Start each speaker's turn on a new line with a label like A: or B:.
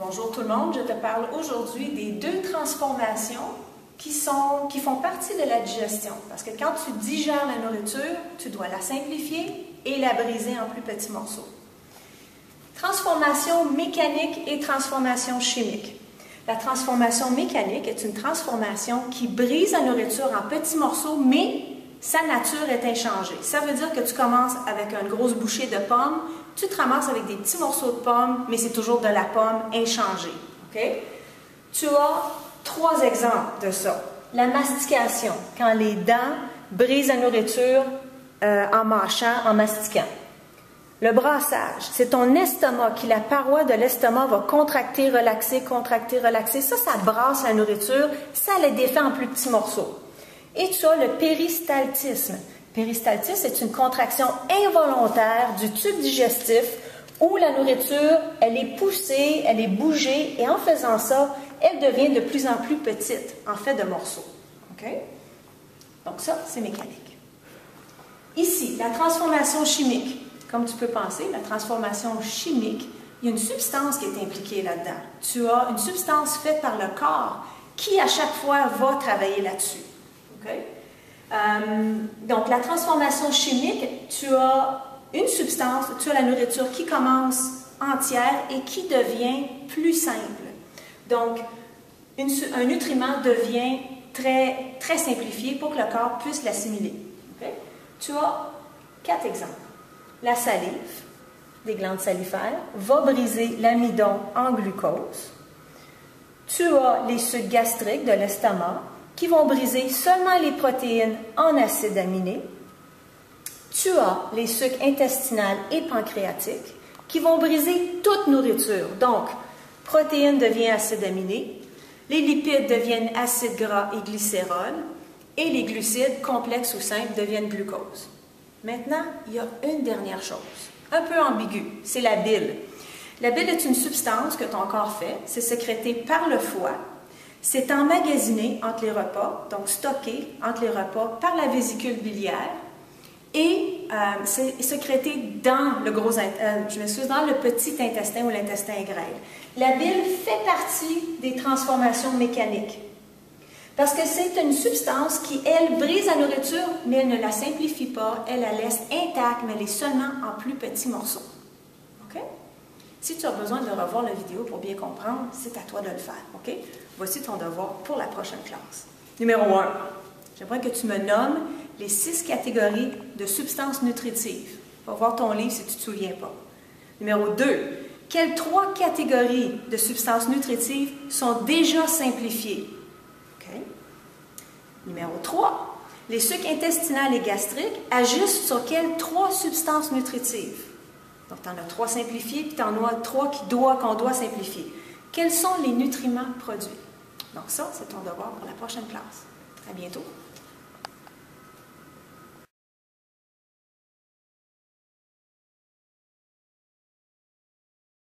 A: Bonjour tout le monde, je te parle aujourd'hui des deux transformations qui font partie de la digestion. Parce que quand tu digères la nourriture, tu dois la simplifier et la briser en plus petits morceaux. Transformation mécanique et transformation chimique. La transformation mécanique est une transformation qui brise la nourriture en petits morceaux, mais sa nature est inchangée. Ça veut dire que tu commences avec une grosse bouchée de pommes, tu te ramasses avec des petits morceaux de pommes, mais c'est toujours de la pomme inchangée. Okay? Tu as trois exemples de ça. La mastication, quand les dents brisent la nourriture en mâchant, en mastiquant. Le brassage, c'est ton estomac qui, la paroi de l'estomac va contracter, relaxer, contracter, relaxer. Ça brasse la nourriture, ça les défait en plus petits morceaux. Et tu as le péristaltisme. Péristaltisme, c'est une contraction involontaire du tube digestif où la nourriture, elle est poussée, elle est bougée, et en faisant ça, elle devient de plus en plus petite, en fait de morceaux. Okay? Donc ça, c'est mécanique. Ici, la transformation chimique. Comme tu peux penser, la transformation chimique, il y a une substance qui est impliquée là-dedans. Tu as une substance faite par le corps qui, à chaque fois, va travailler là-dessus. Okay? Donc, la transformation chimique, tu as une substance, tu as la nourriture qui commence entière et qui devient plus simple. Donc, un nutriment devient très, très simplifié pour que le corps puisse l'assimiler. Okay? Tu as 4 exemples. La salive, des glandes salivaires, va briser l'amidon en glucose. Tu as les sucs gastriques de l'estomac qui vont briser seulement les protéines en acides aminés. Tu as les sucs intestinales et pancréatiques qui vont briser toute nourriture. Donc, protéines deviennent acides aminés, les lipides deviennent acides gras et glycérol, et les glucides, complexes ou simples, deviennent glucose. Maintenant, il y a une dernière chose, un peu ambiguë, c'est la bile. La bile est une substance que ton corps fait, c'est sécrété par le foie, c'est emmagasiné entre les repas, donc stocké entre les repas par la vésicule biliaire, et c'est sécrété dans le dans le petit intestin ou l'intestin grêle. La bile fait partie des transformations mécaniques. Parce que c'est une substance qui, elle, brise la nourriture, mais elle ne la simplifie pas, elle la laisse intacte, mais elle est seulement en plus petits morceaux. OK? Si tu as besoin de revoir la vidéo pour bien comprendre, c'est à toi de le faire. OK? Voici ton devoir pour la prochaine classe. Numéro 1. J'aimerais que tu me nommes les 6 catégories de substances nutritives. Va voir ton livre si tu ne te souviens pas. Numéro 2. Quelles 3 catégories de substances nutritives sont déjà simplifiées? Numéro 3. Les sucs intestinales et gastriques agissent sur quelles 3 substances nutritives? Donc, tu en as 3 simplifiées, puis tu en as 3 qu'on doit simplifier. Quels sont les nutriments produits? Donc, ça, c'est ton devoir pour la prochaine classe. À bientôt.